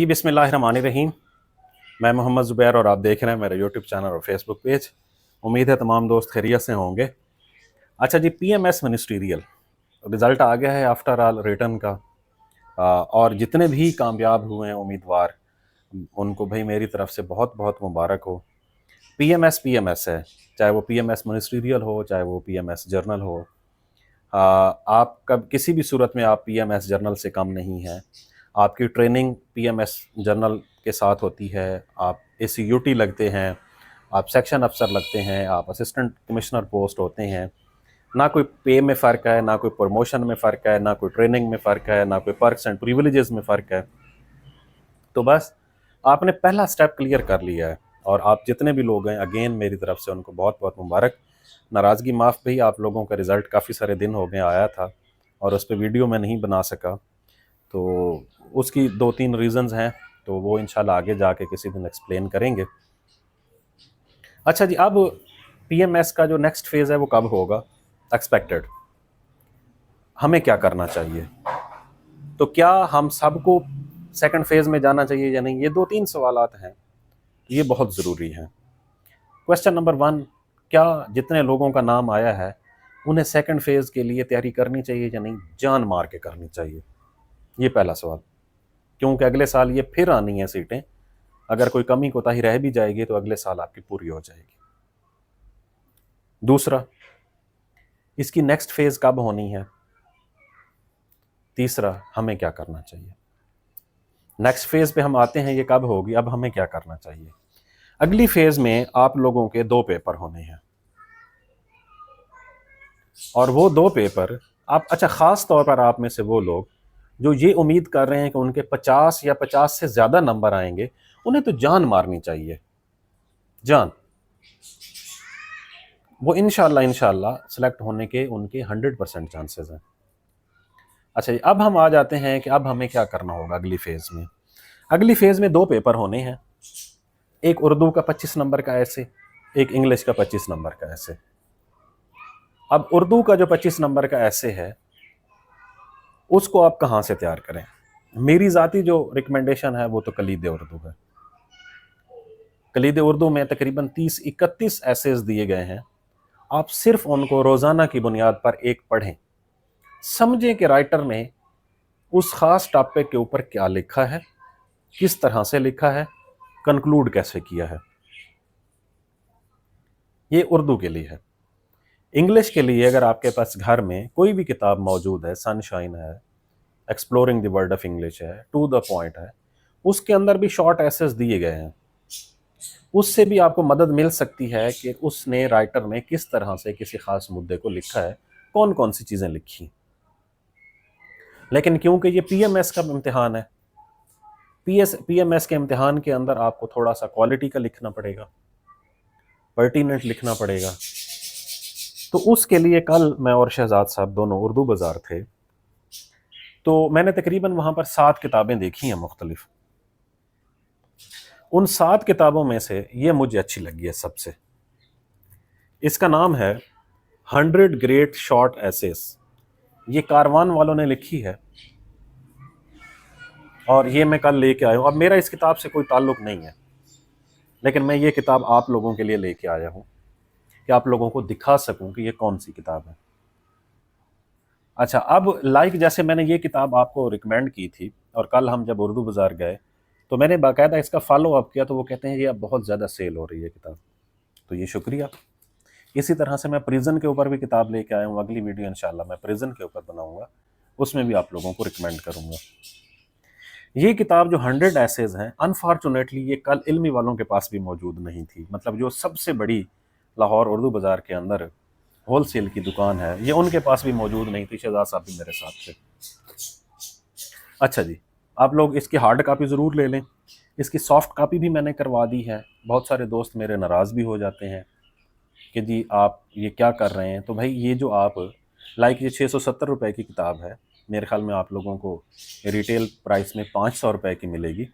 जी बिस्मिल्लाहिर्रहमानिर्रहीम। मैं मोहम्मद ज़ुबैर और आप देख रहे हैं मेरा यूट्यूब चैनल और फेसबुक पेज। उम्मीद है तमाम दोस्त खैरियत से होंगे। अच्छा जी, पीएमएस मिनिस्ट्रियल रिज़ल्ट आ गया है आफ्टर ऑल रिटर्न का। और जितने भी कामयाब हुए हैं उम्मीदवार, उनको भाई मेरी तरफ से बहुत बहुत मुबारक हो। पीएमएस है, चाहे वो पीएमएस मिनिस्ट्रियल हो, चाहे वो पीएमएस जर्नल हो। आप कब किसी भी सूरत में आप पीएमएस जर्नल से कम नहीं हैं। आपकी ट्रेनिंग पीएमएस जर्नल के साथ होती है। आप एसीयूटी लगते हैं, आप सेक्शन अफसर लगते हैं, आप असिस्टेंट कमिश्नर पोस्ट होते हैं। ना कोई पे में फ़र्क है, ना कोई प्रमोशन में फ़र्क है, ना कोई ट्रेनिंग में फ़र्क है, ना कोई पर्क्स एंड प्रिविलेजेस में फ़र्क है। तो बस आपने पहला स्टेप क्लियर कर लिया है। और आप जितने भी लोग हैं, अगेन मेरी तरफ से उनको बहुत बहुत मुबारक। नाराज़गी माफ़ भी, आप लोगों का रिज़ल्ट काफ़ी सारे दिन हो गए आया था और उस पर वीडियो मैं नहीं बना सका, तो उसकी 2-3 रीज़न्स हैं, तो वो इंशाल्लाह आगे जाके किसी दिन एक्सप्लेन करेंगे। अच्छा जी, अब पीएमएस का जो नेक्स्ट फेज़ है वो कब होगा एक्सपेक्टेड, हमें क्या करना चाहिए, तो क्या हम सबको सेकंड फेज़ में जाना चाहिए या नहीं, ये 2-3 सवालात हैं, ये बहुत ज़रूरी हैं। क्वेश्चन नंबर 1, क्या जितने लोगों का नाम आया है उन्हें सेकंड फेज़ के लिए तैयारी करनी चाहिए या नहीं, जान मार के करनी चाहिए, ये पहला सवाल। क्योंकि अगले साल ये फिर आनी है सीटें, अगर कोई कमी कोताही रह भी जाएगी तो अगले साल आपकी पूरी हो जाएगी। दूसरा, इसकी नेक्स्ट फेज़ कब होनी है। तीसरा, हमें क्या करना चाहिए। नेक्स्ट फेज़ पे हम आते हैं, ये कब होगी, अब हमें क्या करना चाहिए। अगली फेज़ में आप लोगों के 2 पेपर होने हैं, और वो 2 पेपर आप, अच्छा ख़ास तौर पर आप में से वो लोग जो ये उम्मीद कर रहे हैं कि उनके 50 या 50 से ज़्यादा नंबर आएंगे, उन्हें तो जान मारनी चाहिए, जान। वो इंशाल्लाह सेलेक्ट होने के उनके 100% चांसेस हैं। अच्छा जी, अब हम आ जाते हैं कि अब हमें क्या करना होगा अगली फेज़ में। अगली फेज़ में 2 पेपर होने हैं, एक उर्दू का 25 नंबर का ऐसे, एक इंग्लिश का 25 नंबर का ऐसे। अब उर्दू का जो 25 नंबर का ऐसे है, उसको आप कहाँ से तैयार करें। मेरी ज़ाती जो रिकमेंडेशन है वो तो कलीद उर्दू है। कलीद उर्दू में तकरीबन 30-31 ऐसेज दिए गए हैं। आप सिर्फ उनको रोज़ाना की बुनियाद पर एक पढ़ें, समझें कि राइटर ने उस ख़ास टॉपिक के ऊपर क्या लिखा है, किस तरह से लिखा है, कंक्लूड कैसे किया है। ये उर्दू के लिए है। इंग्लिश के लिए अगर आपके पास घर में कोई भी किताब मौजूद है, सनशाइन है, exploring the world of English है, टू द पॉइंट है, उसके अंदर भी शॉर्ट एसेस दिए गए हैं। उससे भी आपको मदद मिल सकती है कि उसने, राइटर ने किस तरह से किसी ख़ास मुद्दे को लिखा है, कौन कौन सी चीज़ें लिखी। लेकिन क्योंकि ये पीएमएस का इम्तिहान है, पीएमएस के इम्तिहान के अंदर आपको थोड़ा सा क्वालिटी का लिखना पड़ेगा, पर्टिनेंट लिखना पड़ेगा। तो उसके लिए कल मैं और शहजाद साहब दोनों उर्दू बाज़ार थे, तो मैंने तकरीबन वहाँ पर 7 किताबें देखी हैं मुख्तलिफ। उन 7 किताबों में से ये मुझे अच्छी लगी है सबसे। इसका नाम है 100 ग्रेट शॉर्ट एसेस। ये कारवान वालों ने लिखी है और ये मैं कल लेके आया हूँ। अब मेरा इस किताब से कोई ताल्लुक़ नहीं है, लेकिन मैं ये किताब आप लोगों के लिए लेके आया हूँ कि आप लोगों को दिखा सकूँ कि ये कौन सी किताब है। अच्छा, अब जैसे मैंने ये किताब आपको रिकमेंड की थी और कल हम जब उर्दू बाज़ार गए तो मैंने बाकायदा इसका फॉलो अप किया, तो वो कहते हैं ये अब बहुत ज़्यादा सेल हो रही है किताब, तो ये शुक्रिया। इसी तरह से मैं प्रिज़न के ऊपर भी किताब लेके आया हूँ। अगली वीडियो इंशाल्लाह मैं प्रिज़न के ऊपर बनाऊँगा, उसमें भी आप लोगों को रिकमेंड करूँगा। ये किताब जो 100 एसेज हैं, अनफॉर्चुनेटली ये कल इल्मी वालों के पास भी मौजूद नहीं थी। मतलब जो सबसे बड़ी लाहौर उर्दू बाज़ार के अंदर होल सेल की दुकान है, ये उनके पास भी मौजूद नहीं थी। शहजाद साहब भी मेरे साथ थे। अच्छा जी, आप लोग इसकी हार्ड कापी ज़रूर ले लें। इसकी सॉफ्ट कापी भी मैंने करवा दी है। बहुत सारे दोस्त मेरे नाराज़ भी हो जाते हैं कि जी आप ये क्या कर रहे हैं। तो भाई ये जो आप ये 670 रुपये की किताब है, मेरे ख्याल में आप लोगों को रिटेल प्राइस में 500 रुपये की मिलेगी।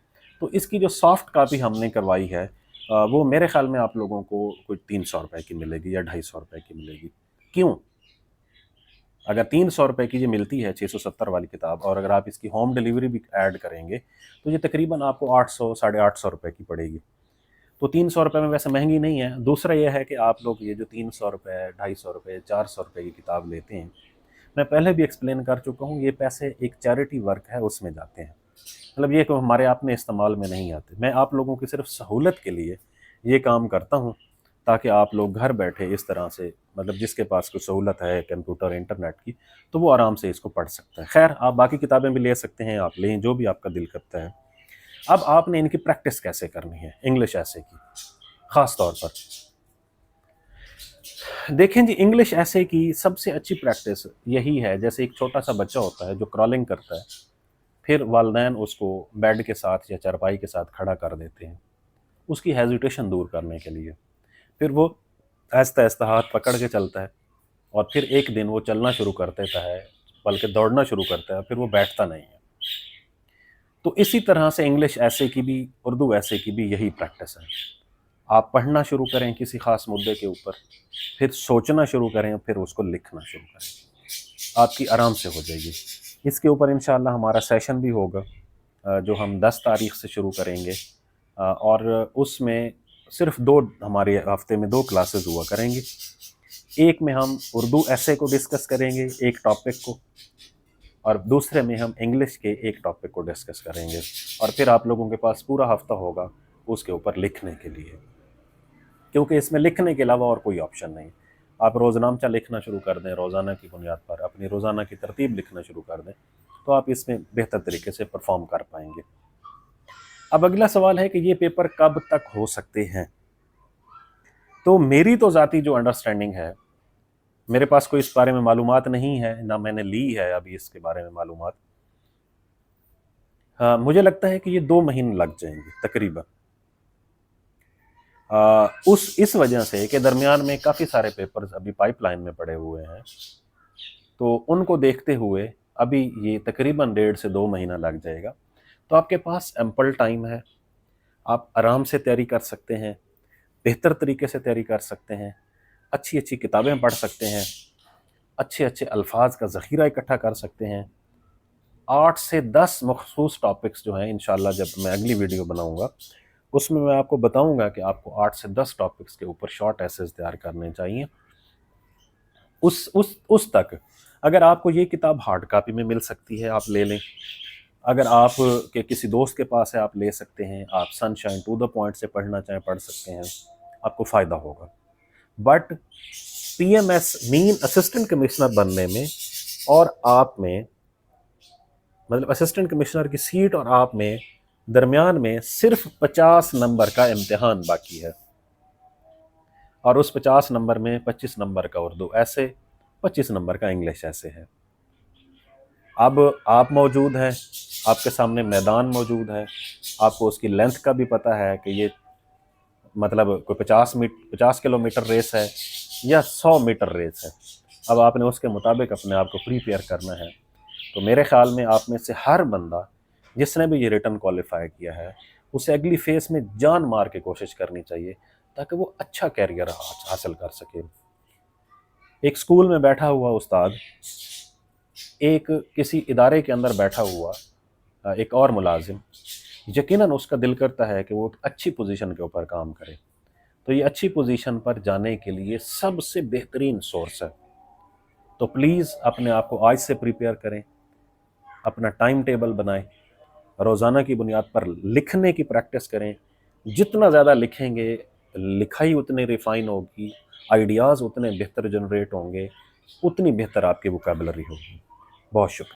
तो इसकी जो सॉफ्ट कापी हमने करवाई है वो मेरे ख्याल में आप लोगों को कोई 300 रुपये की मिलेगी या 250 रुपये की मिलेगी। क्यों? اگر 300 روپے کی یہ ملتی ہے 670 والی کتاب، اور اگر آپ اس کی ہوم ڈیلیوری بھی ایڈ کریں گے تو یہ تقریباً آپ کو 800 850 روپے کی پڑے گی. تو 300 روپے میں ویسے مہنگی نہیں ہے. دوسرا یہ ہے کہ آپ لوگ یہ جو 300 روپے 250 روپے 400 روپے کی کتاب لیتے ہیں، میں پہلے بھی ایکسپلین کر چکا ہوں، یہ پیسے ایک چیریٹی ورک ہے اس میں جاتے ہیں. مطلب یہ کہ ہمارے اپنے استعمال میں نہیں آتے. میں آپ لوگوں کی صرف سہولت کے لیے یہ کام کرتا ہوں تاکہ آپ لوگ گھر بیٹھے اس طرح سے، مطلب جس کے پاس کوئی سہولت ہے کمپیوٹر انٹرنیٹ کی، تو وہ آرام سے اس کو پڑھ سکتا ہے. خیر، آپ باقی کتابیں بھی لے سکتے ہیں، آپ لیں جو بھی آپ کا دل کرتا ہے. اب آپ نے ان کی پریکٹس کیسے کرنی ہے انگلش ایسے کی خاص طور پر؟ دیکھیں جی، انگلش ایسے کی سب سے اچھی پریکٹس یہی ہے، جیسے ایک چھوٹا سا بچہ ہوتا ہے جو کرالنگ کرتا ہے، پھر والدین اس کو بیڈ کے ساتھ یا چارپائی کے ساتھ کھڑا کر دیتے ہیں اس کی ہیزیٹیشن دور کرنے کے لیے. پھر وہ آہستہ آہستہ ہاتھ پکڑ کے چلتا ہے، اور پھر ایک دن وہ چلنا شروع کر دیتا ہے، بلکہ دوڑنا شروع کرتا ہے، پھر وہ بیٹھتا نہیں ہے. تو اسی طرح سے انگلش ایسے کی بھی، اردو ایسے کی بھی یہی پریکٹس ہے. آپ پڑھنا شروع کریں کسی خاص مدعے کے اوپر، پھر سوچنا شروع کریں، پھر اس کو لکھنا شروع کریں، آپ کی آرام سے ہو جائے گی. اس کے اوپر انشاءاللہ ہمارا سیشن بھی ہوگا جو ہم 10 تاریخ سے شروع کریں گے، اور اس میں صرف ہمارے ہفتے میں 2 کلاسز ہوا کریں گی. ایک میں ہم اردو ایسے کو ڈسکس کریں گے ایک ٹاپک کو، اور دوسرے میں ہم انگلش کے ایک ٹاپک کو ڈسکس کریں گے. اور پھر آپ لوگوں کے پاس پورا ہفتہ ہوگا اس کے اوپر لکھنے کے لیے، کیونکہ اس میں لکھنے کے علاوہ اور کوئی آپشن نہیں. آپ روزنامچہ لکھنا شروع کر دیں، روزانہ کی بنیاد پر اپنی روزانہ کی ترتیب لکھنا شروع کر دیں، تو آپ اس میں بہتر طریقے سے پرفارم کر پائیں گے. اب اگلا سوال ہے کہ یہ پیپر کب تک ہو سکتے ہیں؟ تو میری تو ذاتی جو انڈرسٹینڈنگ ہے، میرے پاس کوئی اس بارے میں معلومات نہیں ہے، نہ میں نے لی ہے ابھی اس کے بارے میں معلومات. مجھے لگتا ہے کہ یہ 2 مہینے لگ جائیں گے تقریباً، اس وجہ سے کہ درمیان میں کافی سارے پیپرز ابھی پائپ لائن میں پڑے ہوئے ہیں، تو ان کو دیکھتے ہوئے ابھی یہ تقریباً 1.5 سے 2 مہینہ لگ جائے گا. تو آپ کے پاس ایمپل ٹائم ہے، آپ آرام سے تیاری کر سکتے ہیں، بہتر طریقے سے تیاری کر سکتے ہیں، اچھی اچھی کتابیں پڑھ سکتے ہیں، اچھے اچھے الفاظ کا ذخیرہ اکٹھا کر سکتے ہیں. 8 سے 10 مخصوص ٹاپکس جو ہیں انشاءاللہ جب میں اگلی ویڈیو بناؤں گا اس میں آپ کو بتاؤں گا کہ آپ کو 8 سے 10 ٹاپکس کے اوپر شارٹ ایسیز تیار کرنے چاہیے. اس تک اگر آپ کو یہ کتاب ہارڈ کاپی میں مل سکتی ہے آپ لے لیں، اگر آپ کے کسی دوست کے پاس ہے آپ لے سکتے ہیں، آپ سن شائن ٹو دا پوائنٹ سے پڑھنا چاہیں پڑھ سکتے ہیں، آپ کو فائدہ ہوگا. بٹ پی ایم ایس مین اسسٹنٹ کمشنر بننے میں اور آپ میں، مطلب اسسٹنٹ کمشنر کی سیٹ اور آپ میں درمیان میں صرف 50 نمبر کا امتحان باقی ہے، اور اس 50 نمبر میں 25 نمبر کا اردو ایسے، 25 نمبر کا انگلش ایسے ہے. اب آپ موجود ہیں، آپ کے سامنے میدان موجود ہے، آپ کو اس کی لینتھ کا بھی پتہ ہے کہ یہ مطلب کوئی 50 کلومیٹر ریس ہے یا 100 میٹر ریس ہے. اب آپ نے اس کے مطابق اپنے آپ کو پریپیئر کرنا ہے. تو میرے خیال میں آپ میں سے ہر بندہ جس نے بھی یہ ریٹن کوالیفائی کیا ہے اسے اگلی فیس میں جان مار کے کوشش کرنی چاہیے تاکہ وہ اچھا کیریئر حاصل کر سکے. ایک سکول میں بیٹھا ہوا استاد، ایک کسی ادارے کے اندر بیٹھا ہوا ایک اور ملازم، یقیناً اس کا دل کرتا ہے کہ وہ ایک اچھی پوزیشن کے اوپر کام کرے. تو یہ اچھی پوزیشن پر جانے کے لیے سب سے بہترین سورس ہے. تو پلیز اپنے آپ کو آج سے پریپیئر کریں، اپنا ٹائم ٹیبل بنائیں، روزانہ کی بنیاد پر لکھنے کی پریکٹس کریں. جتنا زیادہ لکھیں گے لکھائی اتنی ریفائن ہوگی، آئیڈیاز اتنے بہتر جنریٹ ہوں گے، اتنی بہتر آپ کی ووکیبلری ہوگی. بہت شکریہ.